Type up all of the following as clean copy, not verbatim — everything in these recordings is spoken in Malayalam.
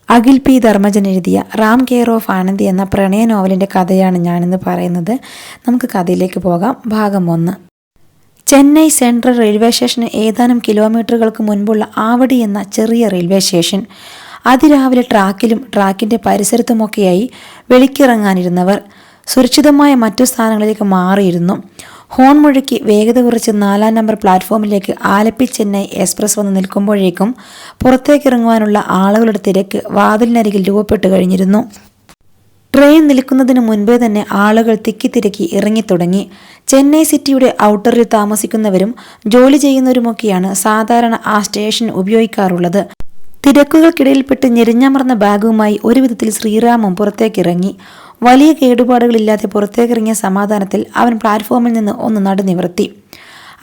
അഖിൽ പി ധർമ്മജൻ എഴുതിയ റാം കെയർ ഓഫ് ആനന്ദി എന്ന പ്രണയ നോവലിൻ്റെ കഥയാണ് ഞാനിന്ന് പറയുന്നത്. നമുക്ക് കഥയിലേക്ക് പോകാം. ഭാഗം 1. ചെന്നൈ സെൻട്രൽ റെയിൽവേ സ്റ്റേഷന് ഏതാനും കിലോമീറ്ററുകൾക്ക് മുൻപുള്ള ആവടി എന്ന ചെറിയ റെയിൽവേ സ്റ്റേഷൻ. അതിരാവിലെ ട്രാക്കിലും ട്രാക്കിൻ്റെ പരിസരത്തുമൊക്കെയായി വെളിക്കിറങ്ങാനിരുന്നവർ സുരക്ഷിതമായ മറ്റു സ്ഥാനങ്ങളിലേക്ക് മാറിയിരുന്നു. ഹോൺ മുഴക്കി വേഗത കുറച്ച് 4-ാം നമ്പർ പ്ലാറ്റ്ഫോമിലേക്ക് ആലപ്പി ചെന്നൈ എക്സ്പ്രസ് വന്ന് നിൽക്കുമ്പോഴേക്കും പുറത്തേക്കിറങ്ങുവാനുള്ള ആളുകളുടെ തിരക്ക് വാതിലിനരികിൽ രൂപപ്പെട്ടു കഴിഞ്ഞിരുന്നു. ട്രെയിൻ നിൽക്കുന്നതിന് മുൻപേ തന്നെ ആളുകൾ തിക്കിത്തിരക്കി ഇറങ്ങിത്തുടങ്ങി. ചെന്നൈ സിറ്റിയുടെ ഔട്ടറിൽ താമസിക്കുന്നവരും ജോലി ചെയ്യുന്നവരുമൊക്കെയാണ് സാധാരണ ആ സ്റ്റേഷൻ ഉപയോഗിക്കാറുള്ളത്. തിരക്കുകൾക്കിടയിൽപ്പെട്ട് ഞെരിഞ്ഞമർന്ന ബാഗുമായി ഒരു വിധത്തിൽ ശ്രീറാമും പുറത്തേക്കിറങ്ങി. വലിയ കേടുപാടുകളില്ലാതെ പുറത്തേക്കിറങ്ങിയ സമാധാനത്തിൽ അവൻ പ്ലാറ്റ്ഫോമിൽ നിന്ന് ഒന്ന് നടുനിവർത്തി.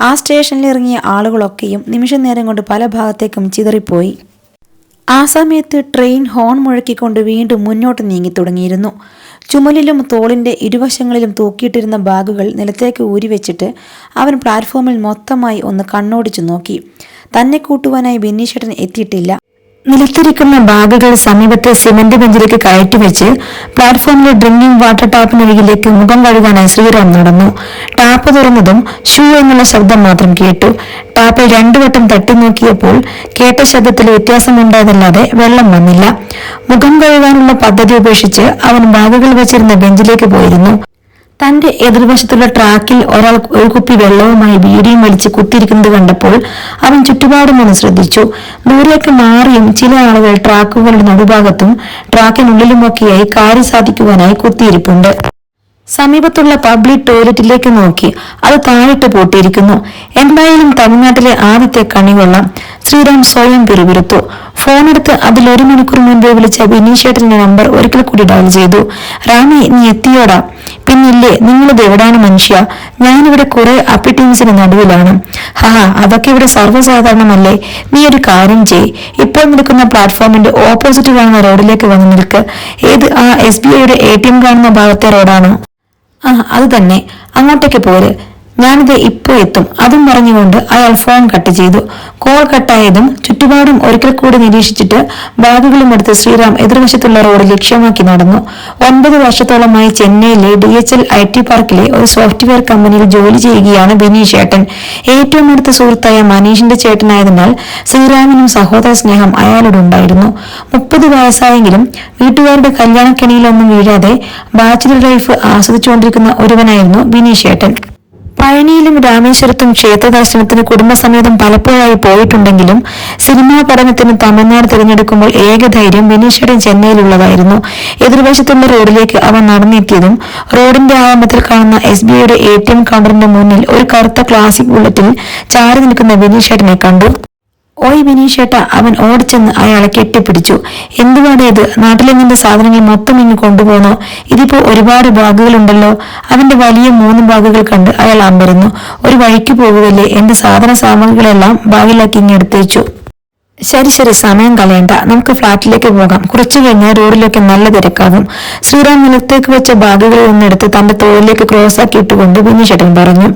ആ സ്റ്റേഷനിലിറങ്ങിയ ആളുകളൊക്കെയും നിമിഷ നേരം കൊണ്ട് പല ഭാഗത്തേക്കും ചിതറിപ്പോയി. ആ സമയത്ത് ട്രെയിൻ ഹോൺ മുഴക്കിക്കൊണ്ട് വീണ്ടും മുന്നോട്ട് നീങ്ങി തുടങ്ങിയിരുന്നു. ചുമലിലും തോളിൻ്റെ ഇരുവശങ്ങളിലും തൂക്കിയിട്ടിരുന്ന ബാഗുകൾ നിലത്തേക്ക് ഊരിവെച്ചിട്ട് അവൻ പ്ലാറ്റ്ഫോമിൽ മൊത്തമായി ഒന്ന് കണ്ണോടിച്ചു നോക്കി. തന്നെ കൂട്ടുവാനായി ബിന്നീഷേട്ടൻ എത്തിയിട്ടില്ല. നിലത്തിരിക്കുന്ന ബാഗുകൾ സമീപത്തെ സിമന്റ് ബെഞ്ചിലേക്ക് കയറ്റിവെച്ച് പ്ലാറ്റ്ഫോമിലെ ഡ്രിങ്കിംഗ് വാട്ടർ ടാപ്പിനരികിലേക്ക് മുഖം കഴുകാനായി ശ്രീറാം നടന്നു. ടാപ്പ് തുറന്നതും ഷൂ എന്നുള്ള ശബ്ദം മാത്രം കേട്ടു. ടാപ്പിൽ 2 വട്ടം തട്ടി നോക്കിയപ്പോൾ കേട്ട ശബ്ദത്തിൽ വ്യത്യാസമുണ്ടായതല്ലാതെ വെള്ളം വന്നില്ല. മുഖം കഴുകാനുള്ള പദ്ധതി ഉപേക്ഷിച്ച് അവൻ ബാഗുകൾ വെച്ചിരുന്ന ബെഞ്ചിലേക്ക് പോയിരുന്നു. തന്റെ എതിർവശത്തുള്ള ട്രാക്കിൽ ഒരാൾ ഒരു കുപ്പി വെള്ളവുമായി ബീഡിയും വലിച്ച് കുത്തിയിരിക്കുന്നത് കണ്ടപ്പോൾ അവൻ ചുറ്റുപാടും ഒന്ന് ശ്രദ്ധിച്ചു. ദൂരേക്ക് മാറിയും ചില ആളുകൾ ട്രാക്കുകളുടെ നടുഭാഗത്തും ട്രാക്കിനുള്ളിലുമൊക്കെയായി കാര്യം സാധിക്കുവാനായി കുത്തിയിരിപ്പുണ്ട്. സമീപത്തുള്ള പബ്ലിക് ടോയ്ലറ്റിലേക്ക് നോക്കി. അത് താഴിട്ട് പൂട്ടിയിരിക്കുന്നു. എന്തായാലും തമിഴ്നാട്ടിലെ ആദ്യത്തെ കണികൊള്ളാം, ശ്രീറാം സ്വയം പിറുപിറുത്തു. ഫോണെടുത്ത് അതിൽ 1 മണിക്കൂർ മുൻപേ വിളിച്ച ബിനീഷേട്ടന്റെ നമ്പർ ഒരിക്കൽ കൂടി ഡയൽ ചെയ്തു. റാമി, നീ എത്തിയോടാ? പിന്നില്ലേ, നിങ്ങളിത് എവിടാണ് മനുഷ്യ? ഞാനിവിടെ കുറെ അപ്പിറ്റീൻസിന് നടുവിലാണ്. അതൊക്കെ ഇവിടെ സർവ്വസാധാരണമല്ലേ. നീ ഒരു കാര്യം ചെയ്, ഇപ്പോൾ നിൽക്കുന്ന പ്ലാറ്റ്ഫോമിന്റെ ഓപ്പോസിറ്റ് കാണുന്ന റോഡിലേക്ക് വന്ന് നിൽക്ക്. ഏത്, ആ SBIയുടെ ATM കാണുന്ന ഭാഗത്തെ റോഡാണോ? അത് തന്നെ, അങ്ങോട്ടേക്ക് പോര്. ഞാനിത് ഇപ്പോൾ എത്തും. അതും പറഞ്ഞുകൊണ്ട് അയാൾ ഫോൺ കട്ട് ചെയ്തു. കോൾ കട്ടായതും ചുറ്റുപാടും ഒരിക്കൽ കൂടി നിരീക്ഷിച്ചിട്ട് ബാഗുകളും എടുത്ത് ശ്രീറാം എതിർവശത്തുള്ള റോഡ് ലക്ഷ്യമാക്കി നടന്നു. 9 വർഷത്തോളമായി ചെന്നൈയിലെ DHL IT പാർക്കിലെ ഒരു സോഫ്റ്റ്വെയർ കമ്പനിയിൽ ജോലി ചെയ്യുകയാണ് ബിനീഷേട്ടൻ. ഏറ്റവും അടുത്ത സുഹൃത്തായ മനീഷിന്റെ ചേട്ടനായതിനാൽ ശ്രീറാമിനും സഹോദര സ്നേഹം അയാളോടുണ്ടായിരുന്നു. 30 വയസ്സായെങ്കിലും വീട്ടുകാരുടെ കല്യാണക്കെണിയിലൊന്നും വീഴാതെ ബാച്ചിലർ ലൈഫ് ആസ്വദിച്ചുകൊണ്ടിരിക്കുന്ന ഒരുവനായിരുന്നു ബിനീഷേട്ടൻ. പഴനിയിലും രാമേശ്വരത്തും ക്ഷേത്ര ദർശനത്തിന് കുടുംബസമേതം പലപ്പോഴായി പോയിട്ടുണ്ടെങ്കിലും സിനിമാ പഠനത്തിന് തമിഴ്നാട് തിരഞ്ഞെടുക്കുമ്പോൾ ഏക ധൈര്യം ബിനീഷേട്ടൻ ചെന്നൈയിലുള്ളതായിരുന്നു. എതിർവശത്തുള്ള റോഡിലേക്ക് അവൻ നടന്നെത്തിയതും റോഡിന്റെ ആരംഭത്തിൽ കാണുന്ന SBIയുടെ ATM കൗണ്ടറിന്റെ മുന്നിൽ ഒരു കറുത്ത ക്ലാസിക് ബുള്ളറ്റിൽ ചാരി നിൽക്കുന്ന ബിനീഷേട്ടനെ കണ്ടു. ഓയ് ബിനീഷേട്ട, അവൻ ഓടിച്ചെന്ന് അയാളെ കെട്ടിപ്പിടിച്ചു. എന്തുവാടേ ഇത്? നാട്ടിലെങ്ങിന്റെ സാധനങ്ങൾ മൊത്തം ഇങ്ങ് കൊണ്ടുപോകുന്നോ? ഇതിപ്പോ ഒരുപാട് ബാഗുകളുണ്ടല്ലോ. അവന്റെ വലിയ 3 ബാഗുകൾ കണ്ട് അയാൾ അമ്പരന്നു. ഒരു വഴിക്ക് പോകുകയല്ലേ, എന്റെ സാധന സാമഗ്രികളെല്ലാം ബാഗിലാക്കി ഇങ്ങ് എടുത്തേച്ചു. ശരി, സമയം കളയണ്ട, നമുക്ക് ഫ്ളാറ്റിലേക്ക് പോകാം. കുറച്ചു കഴിഞ്ഞാൽ റോഡിലേക്ക് നല്ല തിരക്കാകും. ശ്രീറാം നിലത്തേക്ക് വെച്ച ബാഗുകളിൽ ഒന്നെടുത്ത് തന്റെ തോളിലേക്ക് ക്രോസ് ആക്കി ഇട്ടുകൊണ്ട് ബിനീഷേട്ടൻ പറഞ്ഞു.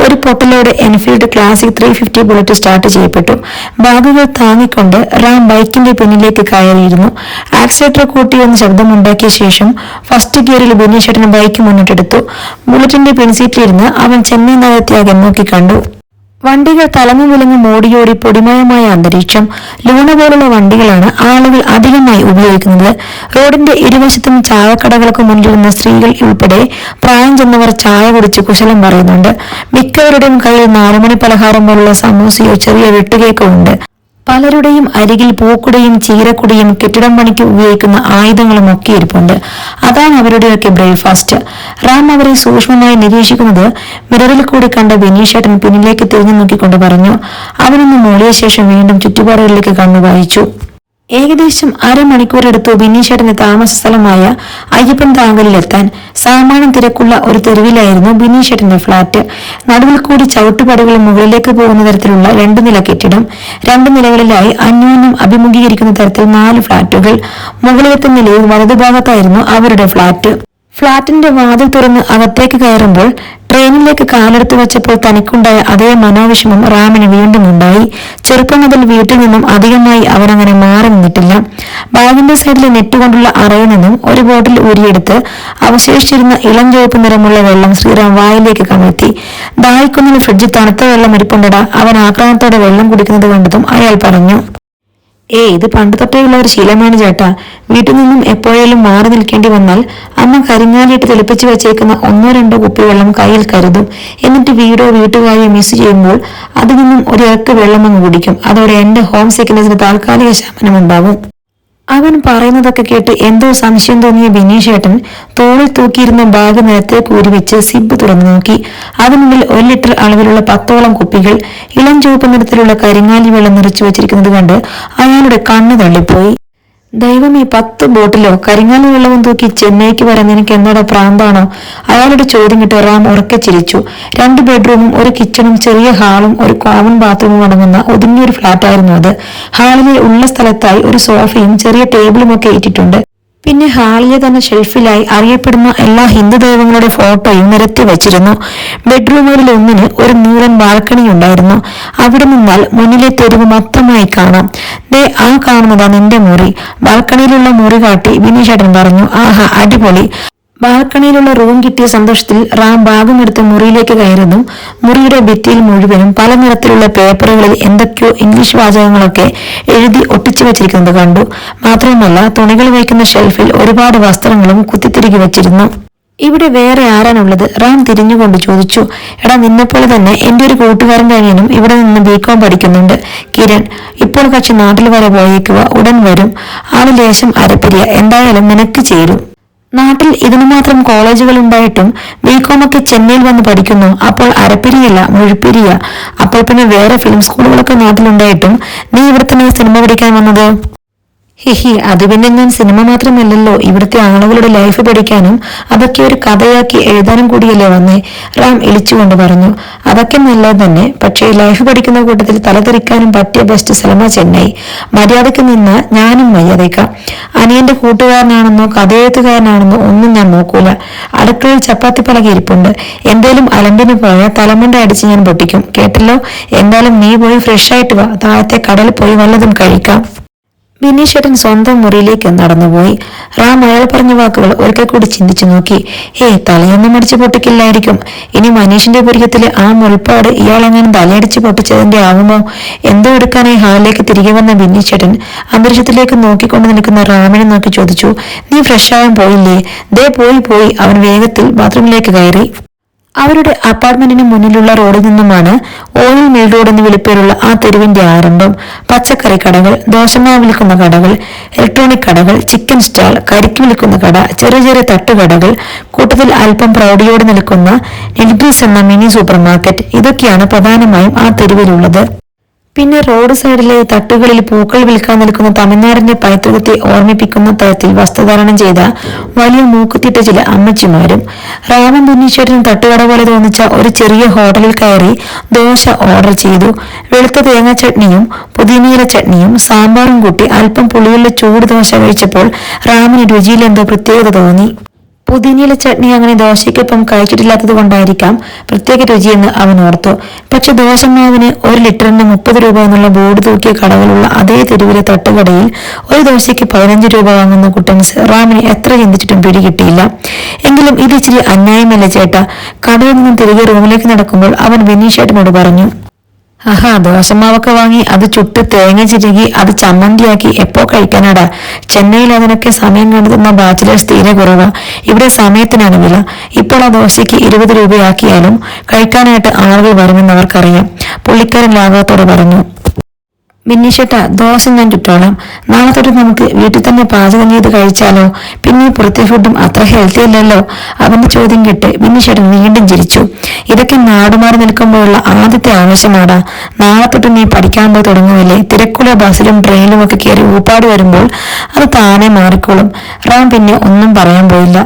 ഒരു പൊട്ടലോടെ എൻഫീൽഡ് ക്ലാസിക് 350 ബുള്ളറ്റ് സ്റ്റാർട്ട് ചെയ്യപ്പെട്ടു. ബാഗുകൾ താങ്ങിക്കൊണ്ട് റാം ബൈക്കിന്റെ പിന്നിലേക്ക് കയറിയിരുന്നു. ആക്സിലേറ്റർ കൂട്ടിയെന്ന് ശബ്ദമുണ്ടാക്കിയ ശേഷം ഫസ്റ്റ് ഗിയറിൽ ബിനീഷേട്ടൻ ബൈക്ക് മുന്നിട്ടെടുത്തു. ബുള്ളറ്റിന്റെ പിൻസീറ്റിലിരുന്ന് അവൻ ചെന്നൈ നഗരത്യാഗം നോക്കി കണ്ടു. വണ്ടികൾ തലങ്ങും വിലങ്ങും ഓടിയോടി പൊടിമയമായ അന്തരീക്ഷം. ലൂണ പോലുള്ള വണ്ടികളാണ് ആളുകൾ അധികമായി ഉപയോഗിക്കുന്നത്. റോഡിന്റെ ഇരുവശത്തും ചായക്കടകൾക്ക് മുന്നിലിരുന്ന സ്ത്രീകൾ ഉൾപ്പെടെ പ്രായം ചെന്നവർ ചായ കുടിച്ച് കുശലം പറയുന്നുണ്ട്. മിക്കവരുടെയും കയ്യിൽ 4 മണി പലഹാരം പോലുള്ള സമൂസയോ ചെറിയ വെട്ടുകേക്കോ ഉണ്ട്. പലരുടെയും അരികിൽ പൂക്കുടയും ചീരക്കുടിയും കെട്ടിടം പണിക്ക് ഉപയോഗിക്കുന്ന ആയുധങ്ങളും ഒക്കെ ഇരിപ്പുണ്ട്. അതാണ് അവരുടെയൊക്കെ ബ്രേക്ക്ഫാസ്റ്റ്. റാം അവരെ സൂക്ഷ്മമായി നിരീക്ഷിക്കുന്നത് മിററിൽ കൂടി കണ്ട ബിനീഷേട്ടൻ പിന്നിലേക്ക് തിരിഞ്ഞു നോക്കിക്കൊണ്ട് പറഞ്ഞു. അവനൊന്ന് മൂളിയ ശേഷം വീണ്ടും ചുറ്റുപാടുകളിലേക്ക് കണ്ണു വായിച്ചു. ഏകദേശം അരമണിക്കൂറെടുത്തു ബിനീഷേട്ടന്റെ താമസ സ്ഥലമായ അയ്യപ്പൻ താങ്കലിലെത്താൻ. സാമാന്യം തിരക്കുള്ള ഒരു തെരുവിലായിരുന്നു ബിനീഷേട്ടന്റെ ഫ്ളാറ്റ്. നടുവിൽ കൂടി ചവിട്ടുപടികൾ മുകളിലേക്ക് പോകുന്ന തരത്തിലുള്ള 2 നില കെട്ടിടം. 2 നിലകളിലായി അന്യോന്യം അഭിമുഖീകരിക്കുന്ന തരത്തിൽ 4 ഫ്ളാറ്റുകൾ. മുകളിലത്തെ നിലയിൽ വലതുഭാഗത്തായിരുന്നു അവരുടെ ഫ്ളാറ്റ്. ഫ്ളാറ്റിന്റെ വാതിൽ തുറന്ന് അകത്തേക്ക് കയറുമ്പോൾ ട്രെയിനിലേക്ക് കാലെടുത്ത് വെച്ചപ്പോൾ തനിക്കുണ്ടായ അതേ മനോവിഷമം റാമിന് വീണ്ടും ഉണ്ടായി. ചെറുപ്പം മുതൽ വീട്ടിൽ നിന്നും അധികമായി അവനങ്ങനെ മാറി നിന്നിട്ടില്ല. ബാഗിന്റെ സൈഡിലെ നെറ്റ് കൊണ്ടുള്ള അറയിൽ നിന്നും ഒരു ബോട്ടിൽ ഊരിയെടുത്ത് അവശേഷിച്ചിരുന്ന ഇളം ചുവപ്പ് നിറമുള്ള വെള്ളം ശ്രീറാം വായിലേക്ക് കമഴ്ത്തി. ദാഹിക്കുന്നതിന് ഫ്രിഡ്ജിൽ തണുത്ത വെള്ളം ഇരിപ്പുണ്ടടാ. അവൻ ആക്രമണത്തോടെ വെള്ളം കുടിക്കുന്നത് കണ്ടതും അയാൾ പറഞ്ഞു. ഇത് പണ്ട് തൊട്ടേയുള്ള ഒരു ശീലമാണ് ചേട്ടാ. വീട്ടിൽ നിന്നും എപ്പോഴേലും മാറി നിൽക്കേണ്ടി വന്നാൽ അമ്മ കരിങ്ങാലിയിട്ട് തെളിപ്പിച്ച് വെച്ചേക്കുന്ന 1-2 കുപ്പി വെള്ളം കയ്യിൽ കരുതും. എന്നിട്ട് വീട്ടുകാരെ മിസ് ചെയ്യുമ്പോൾ അതിൽ നിന്നും ഒരു ഇറക്ക് വെള്ളം അങ്ങ് കുടിക്കും. അതോടെ എന്റെ ഹോം സിക്നെസിന് താൽക്കാലിക ശമനമുണ്ടാവും. അവൻ പറയുന്നതൊക്കെ കേട്ട് എന്തോ സംശയം തോന്നിയ ബിനീഷേട്ടൻ തോളിൽ തൂക്കിയിരുന്ന ബാഗ് നിലത്തേക്ക് ഊരിവെച്ച് സിബ് തുറന്നു നോക്കി. അതിനുള്ളിൽ 1 ലിറ്റർ അളവിലുള്ള 10ഓളം കുപ്പികൾ ഇളം ചുവപ്പ് നിറത്തിലുള്ള കരിങ്ങാലി വെള്ളം നിറച്ചു വെച്ചിരിക്കുന്നത് കണ്ട് അയാളുടെ കണ്ണു തള്ളിപ്പോയി. ദൈവമേ, 10 ബോട്ടിലോ? കരിങ്ങാലി വെള്ളവും തൂക്കി ചെന്നൈക്ക് വരാൻ നിനക്ക് എന്നോട് പ്രാന്താണോ? അയാളുടെ ചോദ്യം കേട്ട് റാം ഉറക്കെ ചിരിച്ചു. 2 ബെഡ്റൂമും ഒരു കിച്ചണും ചെറിയ ഹാളും ഒരു കോമൺ ബാത്റൂമും അടങ്ങുന്ന ഒതുങ്ങിയൊരു ഫ്ളാറ്റായിരുന്നു അത്. ഹാളിലെ ഉള്ള സ്ഥലത്തായി ഒരു സോഫയും ചെറിയ ടേബിളും ഒക്കെ ഇട്ടിട്ടുണ്ട്. പിന്നെ ഹാളിലെ തന്നെ ഷെൽഫിലായി അറിയപ്പെടുന്ന എല്ലാ ഹിന്ദു ദൈവങ്ങളുടെ ഫോട്ടോയും നിരത്തി വെച്ചിരുന്നു. ബെഡ്റൂമുകളിൽ ഒന്നിന് ഒരു നീളൻ ബാൽക്കണി ഉണ്ടായിരുന്നു. അവിടെ നിന്നാൽ മുന്നിലെ തെരുവ് മൊത്തമായി കാണാം. ആ കാണുന്നതാ നിന്റെ മുറി. ബാൽക്കണിയിലുള്ള മുറി കാട്ടി ബിനീഷേട്ടൻ പറഞ്ഞു. ആഹാ, അടിപൊളി. ബാൽക്കണിയിലുള്ള റൂം കിട്ടിയ സന്തോഷത്തിൽ റാം ബാഗും എടുത്ത് മുറിയിലേക്ക് കയറുന്നതും മുറിയുടെ ഭിത്തിയിൽ മുഴുവനും പല നിറത്തിലുള്ള പേപ്പറുകളിൽ എന്തൊക്കെയോ ഇംഗ്ലീഷ് വാചകങ്ങളൊക്കെ എഴുതി ഒട്ടിച്ചു വെച്ചിരിക്കുന്നത് കണ്ടു. മാത്രമല്ല, തുണികൾ വയ്ക്കുന്ന ഷെൽഫിൽ ഒരുപാട് വസ്ത്രങ്ങളും കുത്തിത്തിരികെ വെച്ചിരുന്നു. ഇവിടെ വേറെ ആരാണുള്ളത്? റാം തിരിഞ്ഞുകൊണ്ട് ചോദിച്ചു. എടാ, നിന്നെപ്പോലെ തന്നെ എന്റെ ഒരു കൂട്ടുകാരൻ കഴിയാനും ഇവിടെ നിന്ന് ബികോം പഠിക്കുന്നുണ്ട്, കിരൺ. ഇപ്പോൾ കക്ഷി നാട്ടിൽ വരെ പോയേക്കുക. ഉടൻ വരും. ആള് ലേശം അരപ്പിരിയ. എന്തായാലും നിനക്ക് ചേരും. നാട്ടിൽ ഇതിനു മാത്രം കോളേജുകൾ ഉണ്ടായിട്ടും ബികോമൊക്കെ ചെന്നൈയിൽ വന്ന് പഠിക്കുന്നു. അപ്പോൾ അരപ്പിരിയല്ല, മുഴുപ്പിരിയ. അപ്പോൾ പിന്നെ വേറെ ഫിലിം സ്കൂളുകളൊക്കെ നാട്ടിലുണ്ടായിട്ടും നീ ഇവിടെ തന്നെ സിനിമ പഠിക്കാൻ വന്നത്? അത് പിന്നെ ഞാൻ സിനിമ മാത്രമല്ലല്ലോ, ഇവിടുത്തെ ആളുകളുടെ ലൈഫ് പഠിക്കാനും അതൊക്കെ ഒരു കഥയാക്കി എഴുതാനും കൂടിയല്ലേ വന്നേ, റാം ഇളിച്ചുകൊണ്ട് പറഞ്ഞു. അതൊക്കെ നല്ലത് തന്നെ, പക്ഷേ ലൈഫ് പഠിക്കുന്ന കൂട്ടത്തിൽ തലതെറിക്കാനും പറ്റിയ ബെസ്റ്റ് സ്ഥലമാ ചെന്നൈ. മര്യാദയ്ക്ക് നിന്ന് ഞാനും മര്യാദയ്ക്കാം. അനിയന്റെ കൂട്ടുകാരനാണെന്നോ കഥയെഴുത്തുകാരനാണെന്നോ ഒന്നും ഞാൻ നോക്കൂല. അടുക്കളയിൽ ചപ്പാത്തി പലക ഇരിപ്പുണ്ട്. എന്തേലും അലമ്പിന് പോയാൽ തലമുണ്ട അടിച്ച് ഞാൻ പൊട്ടിക്കും, കേട്ടല്ലോ. എന്തായാലും നീ പോയി ഫ്രഷ് ആയിട്ട് വാ. താഴത്തെ കടലിൽ പോയി വല്ലതും കഴിക്കാം. ബിനീഷേട്ടൻ സ്വന്തം മുറിയിലേക്ക് നടന്നുപോയി. റാം അയാൾ പറഞ്ഞ വാക്കുകൾ ഒരിക്കൽ കൂടി ചിന്തിച്ചു നോക്കി. തലയൊന്നും അടിച്ച് പൊട്ടിക്കില്ലായിരിക്കും. ഇനി മനീഷിന്റെ പുരികത്തിലെ ആ മുൾപ്പാട് ഇയാളെങ്ങനെ തലയടിച്ച് പൊട്ടിച്ചതിന്റെ ആവുമോ? എന്തോ എടുക്കാനായി ഹാളിലേക്ക് തിരികെ വന്ന ബിനീഷേട്ടൻ അന്തരീക്ഷത്തിലേക്ക് നോക്കിക്കൊണ്ട് നിൽക്കുന്ന റാമിനെ നോക്കി ചോദിച്ചു. നീ ഫ്രഷ് ആവാൻ പോയില്ലേ? ദേ പോയി. അവൻ വേഗത്തിൽ ബാത്റൂമിലേക്ക് കയറി. അവരുടെ അപ്പാർട്ട്മെന്റിന് മുന്നിലുള്ള റോഡിൽ നിന്നുമാണ് ഓയിൽ മിൽ റോഡ് എന്ന് വിളിപ്പേരുള്ള ആ തെരുവിന്റെ ആരംഭം. പച്ചക്കറി കടകൾ, ദോശമാവ് വിൽക്കുന്ന കടകൾ, ഇലക്ട്രോണിക് കടകൾ, ചിക്കൻ സ്റ്റാൾ, കരിക്ക് വിൽക്കുന്ന കട, ചെറിയ തട്ടുകടകൾ, കൂട്ടത്തിൽ അല്പം പ്രൗഢിയോടെ നിൽക്കുന്ന നെൽഗ്രീസ് എന്ന മിനി സൂപ്പർ മാർക്കറ്റ്. ഇതൊക്കെയാണ് പ്രധാനമായും ആ തെരുവിലുള്ളത്. പിന്നെ റോഡ് സൈഡിലെ തട്ടുകളിൽ പൂക്കൾ വിൽക്കാൻ നിൽക്കുന്ന തമിഴ്നാടിന്റെ പൈതൃകത്തെ ഓർമ്മിപ്പിക്കുന്ന തരത്തിൽ വസ്ത്രധാരണം ചെയ്ത വലിയ മൂക്കുത്തിട്ട ചില അമ്മച്ചിമാരും. റാമൻ ബിനീഷേട്ടൻ തട്ടുകട പോലെ തോന്നിച്ച ഒരു ചെറിയ ഹോട്ടലിൽ കയറി ദോശ ഓർഡർ ചെയ്തു. വെളുത്ത തേങ്ങ ചട്നിയും പുതിനയില ചട്നിയും സാമ്പാറും കൂട്ടി അല്പം പുളിയുള്ള ചൂട് ദോശ കഴിച്ചപ്പോൾ റാമിന് രുചിയിൽ എന്തോ പ്രത്യേകത തോന്നി. പുതിനയില ചട്നി അങ്ങനെ ദോശയ്ക്കൊപ്പം കഴിച്ചിട്ടില്ലാത്തത് കൊണ്ടായിരിക്കാം പ്രത്യേക രുചിയെന്ന് അവൻ ഓർത്തു. പക്ഷെ ദോശമാവിന് 1 ലിറ്ററിന് 30 രൂപ എന്നുള്ള ബോർഡ് തൂക്കിയ കടകളുള്ള അതേ തെരുവിലെ തട്ടുകടയിൽ ഒരു ദോശയ്ക്ക് 15 രൂപ വാങ്ങുന്ന കുട്ടൻസ് റാമിന് എത്ര ചിന്തിച്ചിട്ടും പിടികിട്ടിയില്ല. എങ്കിലും ഇത് ഇച്ചിരി അന്യായമല്ല ചേട്ടാ. കടയിൽ നിന്നും തിരികെ റൂമിലേക്ക് നടക്കുമ്പോൾ അവൻ ബിനീഷേട്ടനോട് പറഞ്ഞു. ദോശമാവൊക്കെ വാങ്ങി അത് ചുട്ട് തേങ്ങ ചിരുകി അത് ചമ്മന്തിയാക്കി എപ്പോ കഴിക്കാനാടാ? ചെന്നൈയിൽ അതിനൊക്കെ സമയം കണ്ടെത്തുന്ന ബാച്ചിലേഴ്സ് തീരെ കുറവാ. ഇവിടെ സമയത്തിനാണ് വില. ഇപ്പോൾ ആ ദോശയ്ക്ക് 20 രൂപയാക്കിയാലും കഴിക്കാനായിട്ട് ആളുകൾ വരുമെന്ന് അവർക്കറിയാം, പുള്ളിക്കാരൻ ലാഘവത്തോട് പറഞ്ഞു. ബിന്നീഷേട്ടാ, ദോശ ഞാൻ ചുട്ടോളാം. നാളെ തൊട്ട് നമുക്ക് വീട്ടിൽ തന്നെ പാചകം ചെയ്ത് കഴിച്ചാലോ? പിന്നെ പുറത്തെ ഫുഡും അത്ര ഹെൽത്തി അല്ലല്ലോ. അവന്റെ ചോദ്യം കേട്ട് ബിന്നീഷേട്ടൻ വീണ്ടും ചിരിച്ചു. ഇതൊക്കെ നാടുമാറി നിൽക്കുമ്പോഴുള്ള ആദ്യത്തെ ആവശ്യമാടാ. നാളെ തൊട്ട് നീ പഠിക്കാൻ പോയി തുടങ്ങുമല്ലേ? തിരക്കുള്ള ബസ്സിലും ട്രെയിനിലും ഒക്കെ കയറി ഊപ്പാട് വരുമ്പോൾ അത് താനെ മാറിക്കോളും. റാം പിന്നെ ഒന്നും പറയാൻ പോയില്ല.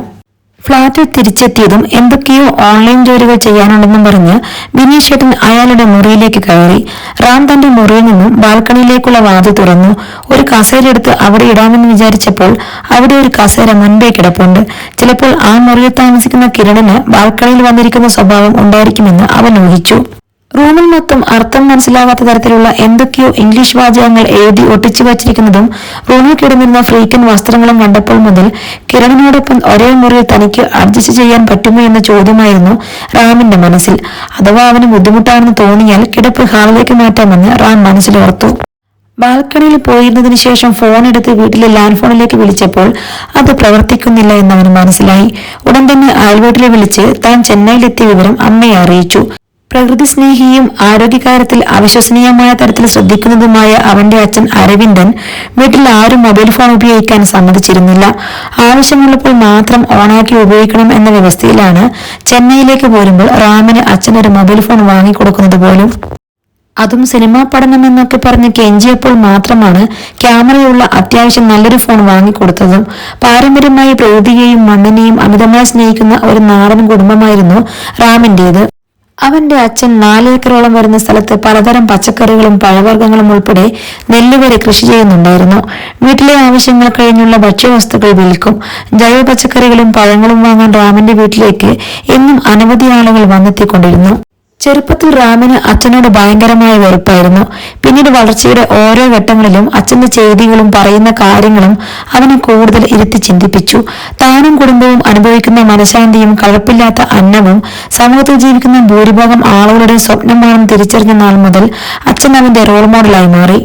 ഫ്ളാറ്റിൽ തിരിച്ചെത്തിയതും എന്തൊക്കെയോ ഓൺലൈൻ ജോലികൾ ചെയ്യാനുണ്ടെന്നും പറഞ്ഞ് ബിനീഷ് ചേട്ടൻ അയാളുടെ മുറിയിലേക്ക് കയറി. റാം തന്റെ മുറിയിൽ നിന്നും ബാൽക്കണിയിലേക്കുള്ള വാതിൽ തുറന്നു. ഒരു കസേര എടുത്ത് അവിടെ ഇടാമെന്ന് വിചാരിച്ചപ്പോൾ അവിടെ ഒരു കസേര മുൻപേ കിടപ്പുണ്ട്. ചിലപ്പോൾ ആ മുറിയിൽ താമസിക്കുന്ന കിരണിന് ബാൽക്കണിയിൽ വന്നിരിക്കുന്ന സ്വഭാവം ഉണ്ടായിരിക്കുമെന്ന് അവൻ ഊഹിച്ചു. റൂമിൽ മൊത്തം അർത്ഥം മനസ്സിലാവാത്ത തരത്തിലുള്ള എന്തൊക്കെയോ ഇംഗ്ലീഷ് വാചകങ്ങൾ എഴുതി ഒട്ടിച്ചു വച്ചിരിക്കുന്നതും റൂമിൽ കിടന്നിരുന്ന ഫ്രീക്കൻ വസ്ത്രങ്ങളും കണ്ടപ്പോൾ മുതൽ കിരണിനോടൊപ്പം ഒരേ മുറിയിൽ തനിക്ക് അഡ്ജസ്റ്റ് ചെയ്യാൻ പറ്റുമോ എന്ന ചോദ്യമായിരുന്നു റാമിന്റെ മനസ്സിൽ. അഥവാ അവന് ബുദ്ധിമുട്ടാണെന്ന് തോന്നിയാൽ കിടപ്പ് ഹാളിലേക്ക് മാറ്റാമെന്ന് റാം മനസ്സിലോർത്തു. ബാൽക്കണിയിൽ പോയിരുന്നതിന് ശേഷം ഫോൺ എടുത്ത് വീട്ടിലെ ലാൻഡ് ഫോണിലേക്ക് വിളിച്ചപ്പോൾ അത് പ്രവർത്തിക്കുന്നില്ല എന്നവന് മനസ്സിലായി. ഉടൻ തന്നെ അയൽവീട്ടിലെ വിളിച്ച് താൻ ചെന്നൈയിലെത്തിയ വിവരം അമ്മയെ അറിയിച്ചു. പ്രകൃതി സ്നേഹിയും ആരോഗ്യകാര്യത്തിൽ അവിശ്വസനീയമായ തരത്തിൽ ശ്രദ്ധിക്കുന്നതുമായ അവന്റെ അച്ഛൻ അരവിന്ദൻ വീട്ടിൽ ആരും മൊബൈൽ ഫോൺ ഉപയോഗിക്കാൻ സമ്മതിച്ചിരുന്നില്ല. ആവശ്യമുള്ളപ്പോൾ മാത്രം ഓണാക്കി ഉപയോഗിക്കണം എന്ന വ്യവസ്ഥയിലാണ് ചെന്നൈയിലേക്ക് പോരുമ്പോൾ റാമിന് അച്ഛനൊരു മൊബൈൽ ഫോൺ വാങ്ങിക്കൊടുക്കുന്നത് പോലും. അതും സിനിമാ പഠനമെന്നൊക്കെ പറഞ്ഞ് കെഞ്ചിയപ്പോൾ മാത്രമാണ് ക്യാമറയുള്ള അത്യാവശ്യം നല്ലൊരു ഫോൺ വാങ്ങിക്കൊടുത്തതും. പാരമ്പര്യമായി പ്രകൃതിയെയും മണ്ണിനെയും അമിതമായി സ്നേഹിക്കുന്ന ഒരു നാടൻ കുടുംബമായിരുന്നു റാമിന്റേത്. അവന്റെ അച്ഛൻ 4 ഏക്കറോളം വരുന്ന സ്ഥലത്ത് പലതരം പച്ചക്കറികളും പഴവർഗ്ഗങ്ങളും ഉൾപ്പെടെ നെല്ലുവരെ കൃഷി ചെയ്യുന്നുണ്ടായിരുന്നു. വീട്ടിലെ ആവശ്യങ്ങൾ കഴിഞ്ഞുള്ള ഭക്ഷ്യവസ്തുക്കൾ വിൽക്കും. ജൈവ പച്ചക്കറികളും പഴങ്ങളും വാങ്ങാൻ റാമിന്റെ വീട്ടിലേക്ക് എന്നും അനവധി ആളുകൾ വന്നെത്തിക്കൊണ്ടിരുന്നു. ചെറുപ്പത്തിൽ റാമിന് അച്ഛനോട് ഭയങ്കരമായ വെറുപ്പായിരുന്നു. പിന്നീട് വളർച്ചയുടെ ഓരോ ഘട്ടങ്ങളിലും അച്ഛന്റെ ചെയ്തികളും പറയുന്ന കാര്യങ്ങളും അവനെ കൂടുതൽ ഇരുത്തി ചിന്തിപ്പിച്ചു. താനും കുടുംബവും അനുഭവിക്കുന്ന മനഃശാന്തിയും കഴപ്പില്ലാത്ത അന്നവും സമൂഹത്തിൽ ജീവിക്കുന്ന ഭൂരിഭാഗം ആളുകളുടെ സ്വപ്നമാണെന്ന് തിരിച്ചറിഞ്ഞ നാൾ മുതൽ അച്ഛൻ അവന്റെ റോൾ മോഡലായി മാറി.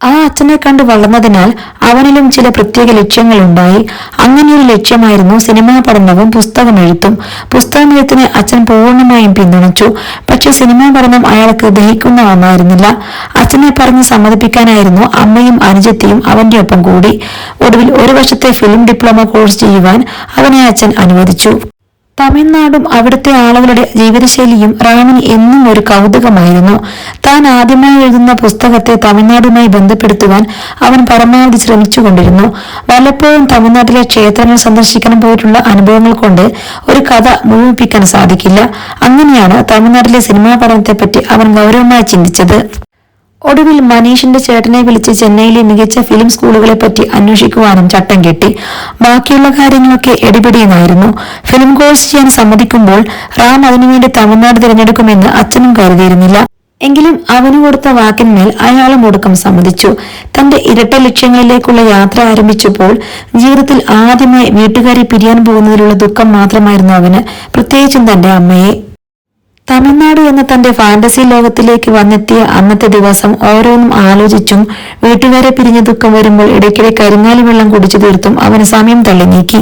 ആ അച്ഛനെ കണ്ടു വളർന്നതിനാൽ അവനിലും ചില പ്രത്യേക ലക്ഷ്യങ്ങളുണ്ടായി. അങ്ങനെയൊരു ലക്ഷ്യമായിരുന്നു സിനിമാ പഠനവും പുസ്തകമെഴുത്തും. പുസ്തകമെഴുത്തിനെ അച്ഛൻ പൂർണ്ണമായും പിന്തുണച്ചു. പക്ഷെ സിനിമാ പഠനം അയാൾക്ക് ദഹിക്കുന്ന ഒന്നായിരുന്നില്ല. അച്ഛനെ പറഞ്ഞ് സമ്മതിപ്പിക്കാനായിരുന്നു അമ്മയും അനുജത്തിയും അവന്റെ ഒപ്പം കൂടി. ഒടുവിൽ 1 വർഷത്തെ ഫിലിം ഡിപ്ലോമ കോഴ്സ് ചെയ്യുവാൻ അവനെ അച്ഛൻ അനുവദിച്ചു. തമിഴ്നാടും അവിടുത്തെ ആളുകളുടെ ജീവിതശൈലിയും റാമിന് എന്നും ഒരു കൗതുകമായിരുന്നു. താൻ ആദ്യമായി എഴുതുന്ന പുസ്തകത്തെ തമിഴ്നാടുമായി ബന്ധപ്പെടുത്തുവാൻ അവൻ പരമാവധി ശ്രമിച്ചുകൊണ്ടിരുന്നു. വല്ലപ്പോഴും തമിഴ്നാട്ടിലെ ക്ഷേത്രങ്ങൾ സന്ദർശിക്കാൻ പോയിട്ടുള്ള അനുഭവങ്ങൾ കൊണ്ട് ഒരു കഥ മുഴുമിപ്പിക്കാൻ സാധിക്കില്ല. അങ്ങനെയാണ് തമിഴ്നാട്ടിലെ സിനിമാ പഠനത്തെപ്പറ്റി അവൻ ഗൗരവമായി ചിന്തിച്ചത്. ഒടുവിൽ മനീഷിന്റെ ചേട്ടനെ വിളിച്ച് ചെന്നൈയിലെ മികച്ച ഫിലിം സ്കൂളുകളെ പറ്റി അന്വേഷിക്കുവാനും ചട്ടം കെട്ടി. ബാക്കിയുള്ള കാര്യങ്ങളൊക്കെ എടിപിടിയെന്നായിരുന്നു. ഫിലിം കോഴ്സ് ചെയ്യാൻ സമ്മതിക്കുമ്പോൾ റാം അതിനുവേണ്ടി തമിഴ്നാട് തിരഞ്ഞെടുക്കുമെന്ന് അച്ഛനും കരുതിയിരുന്നില്ല. എങ്കിലും അവന് കൊടുത്ത വാക്കിന്മേൽ അയാളും ഒടുക്കം സമ്മതിച്ചു. തന്റെ ഇരട്ട ലക്ഷ്യങ്ങളിലേക്കുള്ള യാത്ര ആരംഭിച്ചപ്പോൾ ജീവിതത്തിൽ ആദ്യമായി വീട്ടുകാരെ പിരിയാൻ പോകുന്നതിലുള്ള ദുഃഖം മാത്രമായിരുന്നു അവന്, പ്രത്യേകിച്ചും തന്റെ അമ്മയെ. തമിഴ്നാട് എന്ന തന്റെ ഫാന്റസി ലോകത്തിലേക്ക് വന്നെത്തിയ അന്നത്തെ ദിവസം ഓരോന്നും ആലോചിച്ചും വീട്ടുകാരെ പിരിഞ്ഞ ദുഃഖം വരുമ്പോൾ ഇടയ്ക്കിടെ കരിങ്ങാലി വെള്ളം കുടിച്ചു തീർത്തും അവന് സമയം തള്ളി നീക്കി.